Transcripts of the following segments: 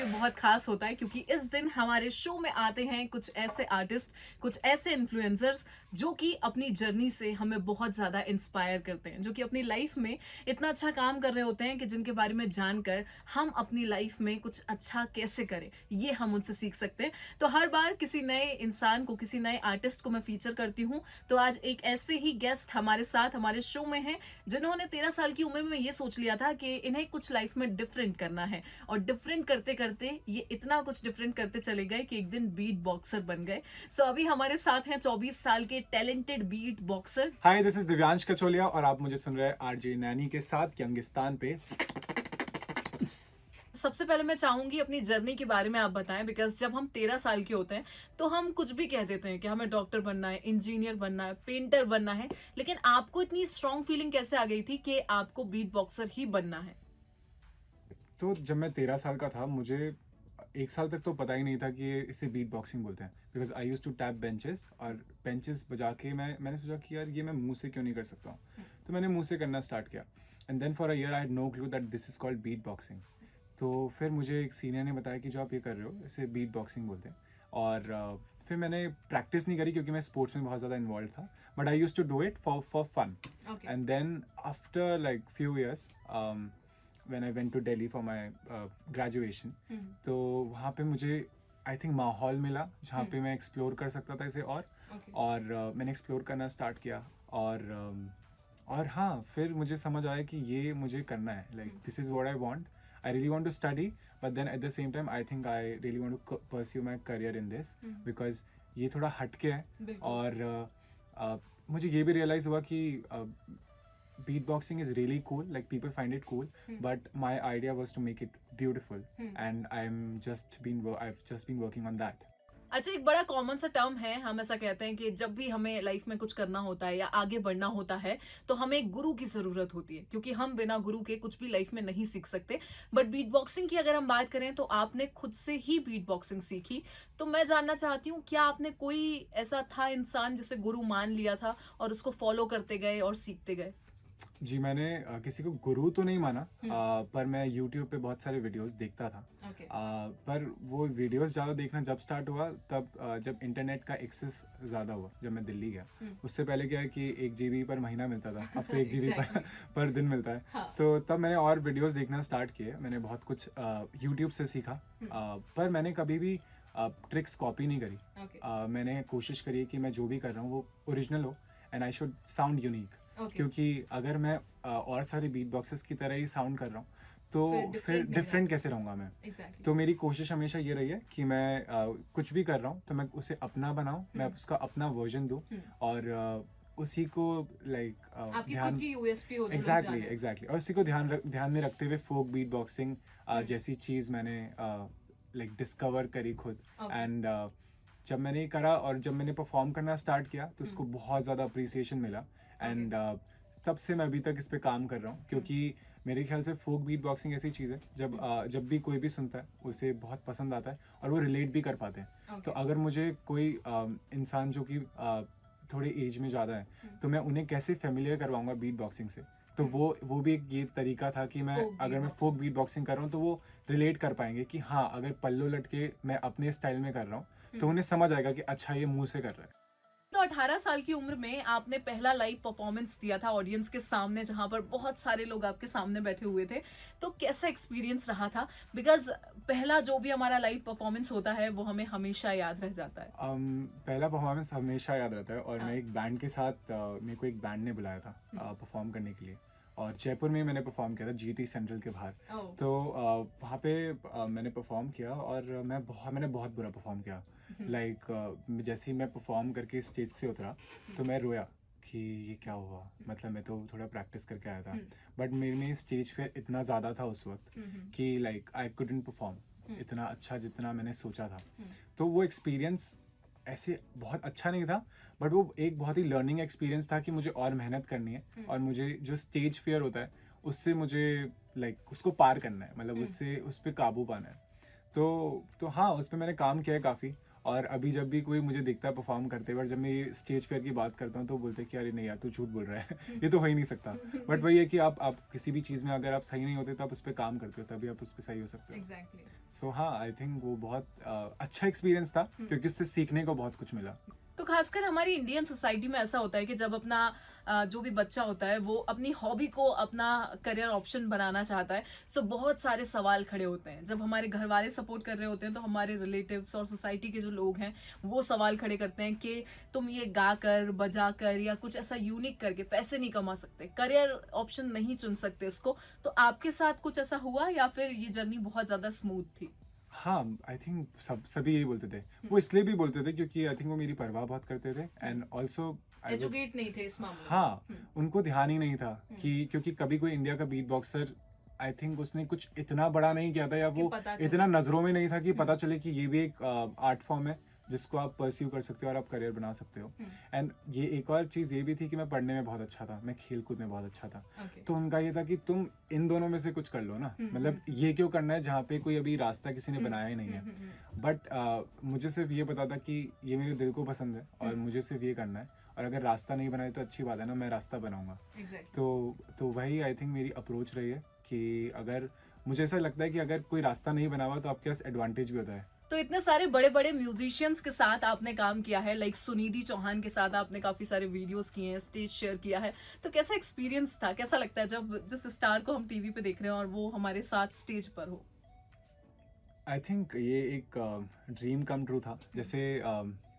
बहुत खास होता है क्योंकि इस दिन हमारे शो में आते हैं कुछ ऐसे आर्टिस्ट, कुछ ऐसे इन्फ्लुएंसर्स जो कि अपनी जर्नी से हमें बहुत ज़्यादा इंस्पायर करते हैं, जो कि अपनी लाइफ में इतना अच्छा काम कर रहे होते हैं कि जिनके बारे में जानकर हम अपनी लाइफ में कुछ अच्छा कैसे करें, ये हम उनसे सीख सकते हैं। तो हर बार किसी नए इंसान को, किसी नए आर्टिस्ट को मैं फीचर करती हूँ। तो आज एक ऐसे ही गेस्ट हमारे साथ हमारे शो में हैं जिन्होंने 13 साल की उम्र में ये सोच लिया था कि इन्हें कुछ लाइफ में डिफरेंट करना है, और डिफरेंट करते करते ये इतना कुछ डिफरेंट करते चले गए कि एक दिन बीट बॉक्सर बन गए। सो अभी हमारे साथ हैं 24 साल के talented beat boxer. Hi, this is Divyansh Kacholia और आप मुझे सुन रहे हैं आरजे नैनी के साथ यंगिस्तान पे। सबसे पहले मैं चाहूंगी अपनी जर्नी के बारे में आप बताएं, बिकॉज जब हम 13 साल के होते हैं तो हम कुछ भी कह देते हैं कि हमें डॉक्टर बनना है, इंजीनियर बनना है, पेंटर बनना है, लेकिन आपको इतनी स्ट्रांग फीलिंग कैसे आ गई थी कि आपको बीट बॉक्सर ही बनना है? तो जब मैं 13 साल का था, मुझे 1 साल तक तो पता ही नहीं था कि इसे बीट बॉक्सिंग बोलते हैं। Because I use to tap benches और बेंचेस बजा के मैंने सोचा कि यार ये मैं मुंह से क्यों नहीं कर सकता हूँ। तो मैंने मुंह से करना स्टार्ट किया and then for a year I had no clue that this is called beat boxing. तो फिर मुझे एक सीनियर ने बताया कि जो आप ये कर रहे हो इसे बीट बॉक्सिंग बोलते हैं। और फिर मैंने प्रैक्टिस नहीं करी क्योंकि मैं स्पोर्ट्स में बहुत ज़्यादा इन्वॉल्व था, but I use to do it for fun. And then after like few years when I went to Delhi for my graduation, तो वहाँ पे मुझे आई थिंक माहौल मिला जहाँ पे मैं एक्सप्लोर कर सकता था इसे। और मैंने एक्सप्लोर करना स्टार्ट किया और हाँ, फिर मुझे समझ आया कि ये मुझे करना है। Like this is what I want. I really want to study, but then at the same time I think I really want to pursue my career in this, because ये थोड़ा हटके है। और मुझे ये भी रियलाइज़ हुआ कि beatboxing is really cool, like people find it cool, but my idea was to make it beautiful, and I've just been working on that. अच्छा, एक बड़ा कॉमन सा टर्म है, हम ऐसा कहते हैं कि जब भी हमें लाइफ में कुछ करना होता है या आगे बढ़ना होता है तो हमें एक गुरु की जरूरत होती है, क्योंकि हम बिना गुरु के कुछ भी लाइफ में नहीं सीख सकते। बट बीट बॉक्सिंग की अगर हम बात करें तो आपने खुद से ही बीट बॉक्सिंग सीखी। तो मैं जानना चाहती हूँ, क्या आपने कोई ऐसा था इंसान जिसे गुरु मान लिया था और उसको फॉलो करते गए और सीखते गए? जी, मैंने किसी को गुरु तो नहीं माना, पर मैं YouTube पे बहुत सारे वीडियोस देखता था। पर वो वीडियोस ज़्यादा देखना जब स्टार्ट हुआ तब जब इंटरनेट का एक्सेस ज़्यादा हुआ, जब मैं दिल्ली गया। उससे पहले क्या है कि 1 GB पर महीना मिलता था, अब तो 1 GB पर दिन मिलता है। हाँ। तो तब मैंने और वीडियोस देखना स्टार्ट किए। मैंने बहुत कुछ YouTube से सीखा, पर मैंने कभी भी ट्रिक्स कॉपी नहीं करी। मैंने कोशिश करी कि मैं जो भी कर रहा हूँ वो ओरिजिनल हो and I should sound unique. क्योंकि अगर मैं और सारे बीट बॉक्सेस की तरह ही साउंड कर रहा हूँ तो फिर डिफरेंट कैसे रहूँगा मैं। तो मेरी कोशिश हमेशा ये रही है कि मैं कुछ भी कर रहा हूँ तो मैं उसे अपना बनाऊँ, मैं उसका अपना वर्जन दूँ, और उसी को लाइक ध्यान एग्जैक्टली और उसी को ध्यान में रखते हुए फोक बीट बॉक्सिंग जैसी चीज़ मैंने लाइक डिस्कवर करी खुद। एंड जब मैंने ये करा और जब मैंने परफॉर्म करना स्टार्ट किया तो उसको बहुत ज़्यादा अप्रिसिएशन मिला। एंड तब से मैं अभी तक इस पे काम कर रहा हूँ, क्योंकि मेरे ख्याल से फोक बीट बॉक्सिंग ऐसी चीज़ है जब भी कोई भी सुनता है उसे बहुत पसंद आता है और वो रिलेट भी कर पाते हैं। तो अगर मुझे कोई इंसान जो कि थोड़े एज में ज़्यादा है तो मैं उन्हें कैसे फेमिलियर करवाऊंगा बीट बॉक्सिंग से, तो वो भी एक ये तरीका था कि अगर मैं फोक बीट बॉक्सिंग कर रहा हूँ तो वो रिलेट कर पाएंगे कि हाँ, अगर पल्लू लटके मैं अपने स्टाइल में कर रहा हूँ तो उन्हें समझ आएगा कि अच्छा, ये मुंह से कर रहा है। तो 18 साल की उम्र में आपने पहला लाइव परफॉर्मेंस दिया था ऑडियंस के सामने, जहां पर बहुत सारे लोग आपके सामने बैठे हुए थे। तो कैसा एक्सपीरियंस रहा था? बिकॉज पहला जो भी हमारा लाइव परफॉर्मेंस होता है वो हमें हमेशा याद रह जाता है। पहला परफॉर्मेंस हमेशा याद रहता है। और मैं एक बैंड के साथ, मेरे को एक बैंड ने बुलाया था परफॉर्म करने के लिए, और जयपुर में मैंने परफॉर्म किया था GT सेंट्रल के बाहर। तो वहाँ पे मैंने परफॉर्म किया और मैंने बहुत बुरा परफॉर्म किया। लाइक जैसे ही मैं परफॉर्म करके स्टेज से उतरा तो मैं रोया कि ये क्या हुआ। मतलब मैं तो थोड़ा प्रैक्टिस करके आया था, बट मेरे में स्टेज फेयर इतना ज़्यादा था उस वक्त कि लाइक आई कुडंट परफॉर्म इतना अच्छा जितना मैंने सोचा था। तो वो एक्सपीरियंस ऐसे बहुत अच्छा नहीं था, बट वो एक बहुत ही लर्निंग एक्सपीरियंस था कि मुझे और मेहनत करनी है और मुझे जो स्टेज फियर होता है उससे मुझे लाइक उसको पार करना है, मतलब उससे उस पर काबू पाना है। तो हाँ, उस पर मैंने काम किया है काफ़ी। और अभी जब भी कोई मुझे देखता है परफॉर्म करते हुए, और जब मैं ये स्टेज फेयर की बात करता हूँ तो बोलते हैं कि अरे नहीं यार तू झूठ बोल रहा है ये तो हो ही नहीं सकता। बट वही है कि आप किसी भी चीज़ में अगर आप सही नहीं होते तो आप उस पर काम करते हो, तभी आप उस पर सही हो सकते हो। एग्जैक्टली। सो हाँ, आई थिंक वो बहुत अच्छा एक्सपीरियंस था, क्योंकि उससे सीखने को बहुत कुछ मिला। तो खासकर हमारी इंडियन सोसाइटी में ऐसा होता है कि जब अपना जो भी बच्चा होता है वो अपनी हॉबी को अपना करियर ऑप्शन बनाना चाहता है, सो बहुत सारे सवाल खड़े होते हैं। जब हमारे घर वाले सपोर्ट कर रहे होते हैं तो हमारे रिलेटिव्स और सोसाइटी के जो लोग हैं वो सवाल खड़े करते हैं कि तुम ये गा कर बजा कर या कुछ ऐसा यूनिक करके पैसे नहीं कमा सकते, करियर ऑप्शन नहीं चुन सकते इसको। तो आपके साथ कुछ ऐसा हुआ या फिर ये जर्नी बहुत ज्यादा स्मूथ थी? हाँ, आई थिंक सभी यही बोलते थे। वो इसलिए भी बोलते थे क्योंकि आई थिंक वो मेरी परवाह बहुत करते थे, एंड ऑल्सो एजुकेट नहीं थे इस मामले में। हाँ, उनको ध्यान ही नहीं था कि क्योंकि कभी कोई इंडिया का बीट बॉक्सर, आई थिंक उसने कुछ इतना बड़ा नहीं किया था, या कि वो पता चले। इतना नजरों में नहीं था कि पता चले कि ये भी एक आर्ट फॉर्म है जिसको आप परस्यू कर सकते हो और आप करियर बना सकते हो। एंड ये एक और चीज़ ये भी थी कि मैं पढ़ने में बहुत अच्छा था, मैं खेल कूद में बहुत अच्छा था। Okay. तो उनका ये था कि तुम इन दोनों में से कुछ कर लो ना, मतलब ये क्यों करना है जहाँ पे कोई अभी रास्ता किसी ने बनाया ही नहीं है। बट मुझे सिर्फ ये पता था कि ये मेरे दिल को पसंद है और मुझे सिर्फ ये करना है, और अगर रास्ता नहीं बनाए तो अच्छी बात है ना, मैं रास्ता बनाऊंगा। Exactly. तो वही आई थिंक मेरी अप्रोच रही है कि अगर मुझे ऐसा लगता है कि अगर कोई रास्ता नहीं बना हुआ तो आपके पास एडवांटेज भी होता है। तो इतने सारे बड़े बड़े म्यूजिशियंस के साथ आपने काम किया है, लाइक सुनिधि चौहान के साथ आपने काफी सारे वीडियोस किए हैं, स्टेज शेयर किया है, तो कैसा एक्सपीरियंस था? कैसा लगता है जब जिस स्टार को हम टीवी पे देख रहे हैं और वो हमारे साथ स्टेज पर हो? आई थिंक ये एक ड्रीम कम ट्रू था। जैसे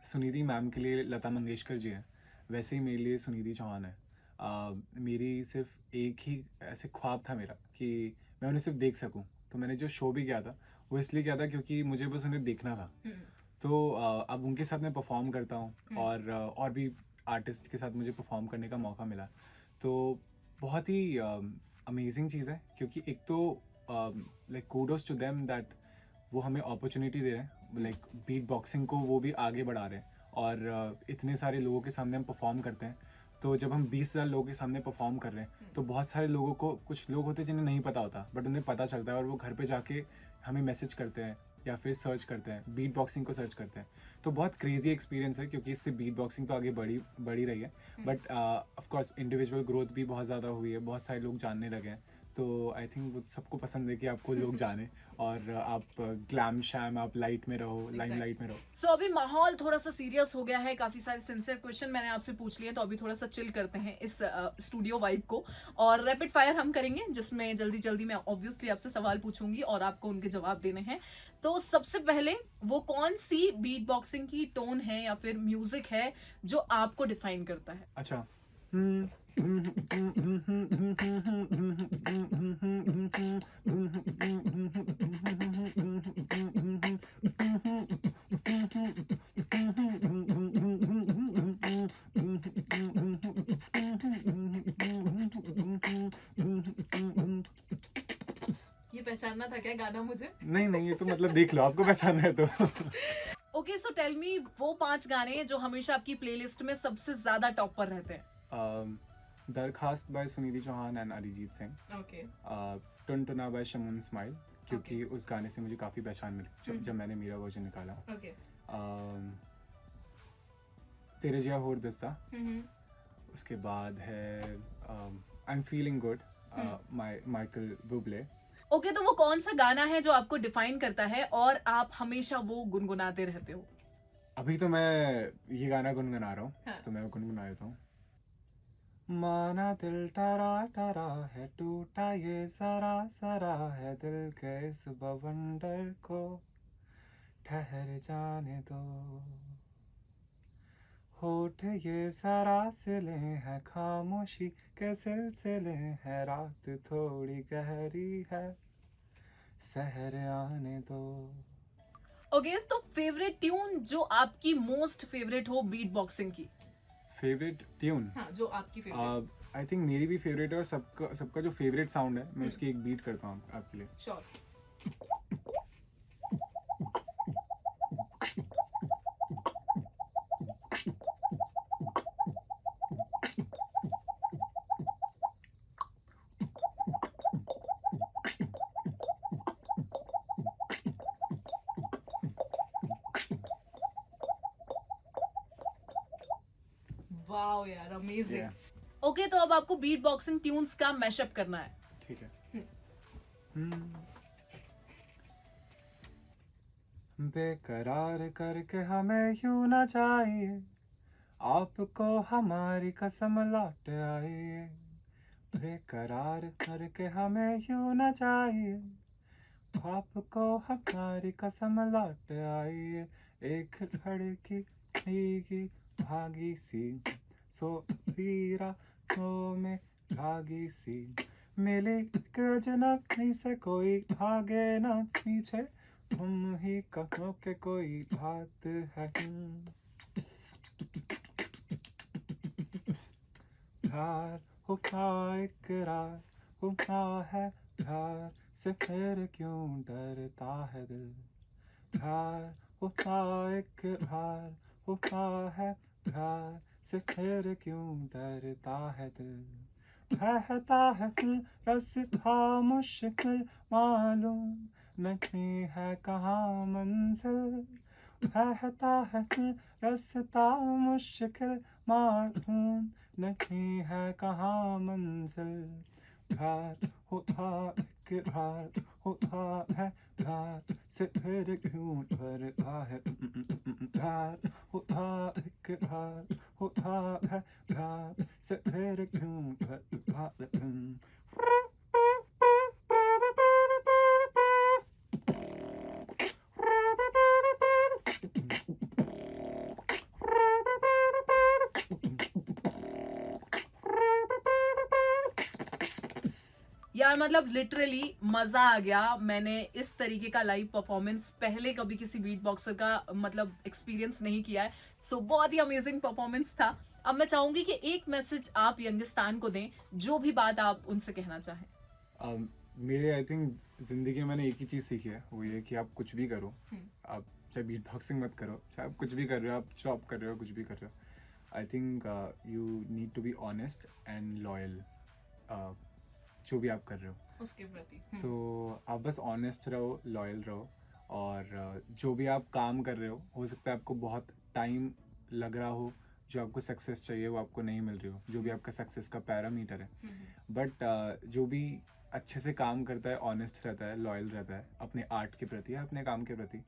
सुनिधि मैम के लिए लता मंगेशकर जी हैं, वैसे ही मेरे लिए सुनिधि चौहान है। मेरी सिर्फ एक ही ऐसे ख्वाब था मेरा कि मैं उन्हें सिर्फ देख सकूं। तो मैंने जो शो भी किया था वो इसलिए किया था क्योंकि मुझे बस उन्हें देखना था। तो अब उनके साथ मैं परफॉर्म करता हूँ और भी आर्टिस्ट के साथ मुझे परफॉर्म करने का मौका मिला। तो बहुत ही अमेजिंग चीज़ है, क्योंकि एक तो like kudos to them that वो हमें अपॉर्चुनिटी दे रहे हैं, लाइक बीट बॉक्सिंग को वो भी आगे बढ़ा रहे हैं, और इतने सारे लोगों के सामने हम परफॉर्म करते हैं। तो जब हम 20,000 लोगों के सामने परफॉर्म कर रहे हैं तो बहुत सारे लोगों को, कुछ लोग होते हैं जिन्हें नहीं पता होता बट उन्हें पता चलता है, और वो घर पे जाके हमें मैसेज करते हैं या फिर सर्च करते हैं, बीट बॉक्सिंग को सर्च करते हैं। तो बहुत क्रेजी एक्सपीरियंस है, क्योंकि इससे बीट बॉक्सिंग तो आगे बढ़ी रही है, but of course individual growth भी बहुत ज़्यादा हुई है, बहुत सारे लोग जानने लगे हैं। तो आई थिंक वो सबको पसंद है कि आपको लोग जाने, और आप ग्लैम शैम, आप लाइट में रहो, लाइमलाइट में रहो। सो अभी माहौल थोड़ा सा सीरियस हो गया है, काफी सारे सिंसियर क्वेश्चन मैंने आपसे पूछ लिए, तो अभी थोड़ा सा चिल करते हैं इस स्टूडियो वाइब को, और रैपिड फायर हम करेंगे जिसमें जल्दी जल्दी मैं ऑब्वियसली आपसे सवाल पूछूंगी और आपको उनके जवाब देने हैं। तो सबसे पहले, वो कौन सी बीट बॉक्सिंग की टोन है या फिर म्यूजिक है जो आपको डिफाइन करता है? अच्छा, ये पहचानना था क्या गाना मुझे? नहीं ये तो मतलब देख लो, आपको पहचानना है तो। ओके, सो टेल मी वो 5 गाने जो हमेशा आपकी प्लेलिस्ट में सबसे ज्यादा टॉप पर रहते हैं। Darkhaast by Sunidhi Chauhan and Arijit Singh. Okay. Tuntuna by Shamoon Ismail, क्योंकि उस गाने से मुझे काफ़ी पहचान मिली जब मैंने मेरा वर्जन निकाला। ओके। तेरे जिया होर दस्ता। उसके बाद है I am feeling good, Michael Buble. Okay, तो वो कौन सा गाना है जो आपको डिफाइन करता है और आप हमेशा वो गुनगुनाते रहते हो? अभी तो मैं ये गाना गुनगुना रहा हूँ। हाँ। तो मैं गुनगुना देता हूँ। माना दिल टरा टरा है, टूटा ये सरा सरा है, दिल के इस बवंडर को ठहर जाने दो। होठ ये सरासिले हैं, खामोशी के सिलसिले हैं, रात थोड़ी गहरी है, सहर आने दो। ओके, तो फेवरेट ट्यून जो आपकी मोस्ट फेवरेट हो बीट बॉक्सिंग की? Favourite tune? हाँ, जो आपकी फेवरेट। आई थिंक मेरी भी फेवरेट है, और सबका जो फेवरेट साउंड है मैं उसकी एक बीट करता हूँ आपके लिए। श्योर। वाओ यार, अमेजिंग। Yeah. ओके, तो अब आपको बीट बॉक्सिंग ट्यून्स का मैशअप करना है। ठीक है। बेकरार करके हमें यूं ना चाहिए, आपको हमारी कसम लौट आइए। बेकरार करके हमें यूं ना चाहिए, आपको हमारी कसम लौट आइए। एक लड़की भीगी भागी सी, सोती रातों में भागी सी, मिली एक अजनबी से कोई भागे ना पीछे, तुम ही कहो के कोई बात है। प्यार होता इकरार होता है, प्यार से फिर क्यों डरता है दिल। प्यार होता इकरार होता है, प्यार से फिर क्यों डरता है दिल। बहता है दिल रास्ता मुश्किल मालूम नहीं है कहाँ मंजिल। बहता है दिल रास्ता मुश्किल मालूम नहीं है कहाँ मंजिल। प्यार होता इकरार होता है, प्यार से फिर क्यों डरता है। प्यार होता इकरार होता है, प्यार से फिर क्यों डरता है। यार मतलब लिटरली मजा आ गया। मैंने इस तरीके का लाइव परफॉर्मेंस पहले कभी किसी बीट बॉक्सर का मतलब एक्सपीरियंस नहीं किया है। सो बहुत ही अमेजिंग परफॉर्मेंस था। अब मैं चाहूंगी कि एक मैसेज आप यंगिस्तान को दें, जो भी बात आप उनसे कहना चाहें। मेरे आई थिंक ज़िंदगी में मैंने एक ही चीज़ सीखी है, वो ये कि आप कुछ भी करो, आप चाहे बीट बॉक्सिंग मत करो, चाहे आप कुछ भी कर रहे हो, आप जॉब कर रहे हो, कुछ भी कर रहे हो, I think you need to be honest and loyal जो भी आप कर रहे हो उसके प्रति। तो आप बस ऑनेस्ट रहो, लॉयल रहो, और जो भी आप काम कर रहे हो सकता है आपको बहुत टाइम लग रहा हो, जो आपको सक्सेस चाहिए वो आपको नहीं मिल रही हो, जो भी आपका सक्सेस का पैरामीटर है, बट जो भी अच्छे से काम करता है, ऑनेस्ट रहता है, लॉयल रहता है अपने आर्ट के प्रति या अपने काम के प्रति,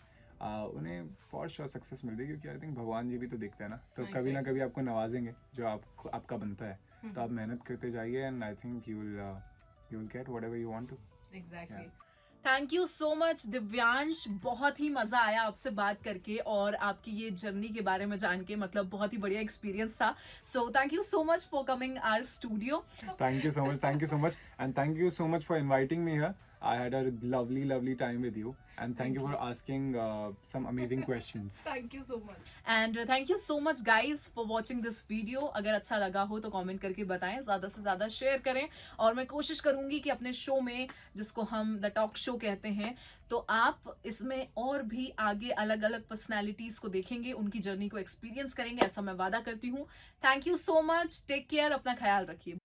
उन्हें फॉर श्योर सक्सेस मिलती है, क्योंकि आई थिंक भगवान जी भी तो देखते हैं ना, तो कभी ना कभी आपको नवाजेंगे जो आपका बनता है। तो आप मेहनत करते जाइए and I think you will get whatever you want to. Exactly. Thank you so much Divyansh, बहुत ही मजा आया आपसे बात करके और आपकी ये जर्नी के बारे में जान के, मतलब बहुत ही बढ़िया एक्सपीरियंस था। So thank you so much for coming our studio. Thank you so much, and thank you so much for inviting me here. I had a lovely time with you, and thank you for asking some amazing questions. Thank you so much and thank you so much guys for watching this video. अगर अच्छा लगा हो तो comment करके बताएं, ज्यादा से ज्यादा शेयर करें, और मैं कोशिश करूंगी कि अपने शो में, जिसको हम द टॉक शो कहते हैं, तो आप इसमें और भी आगे अलग अलग पर्सनैलिटीज को देखेंगे, उनकी जर्नी को एक्सपीरियंस करेंगे, ऐसा मैं वादा करती हूँ। Thank you so much, take care, अपना ख्याल रखिए।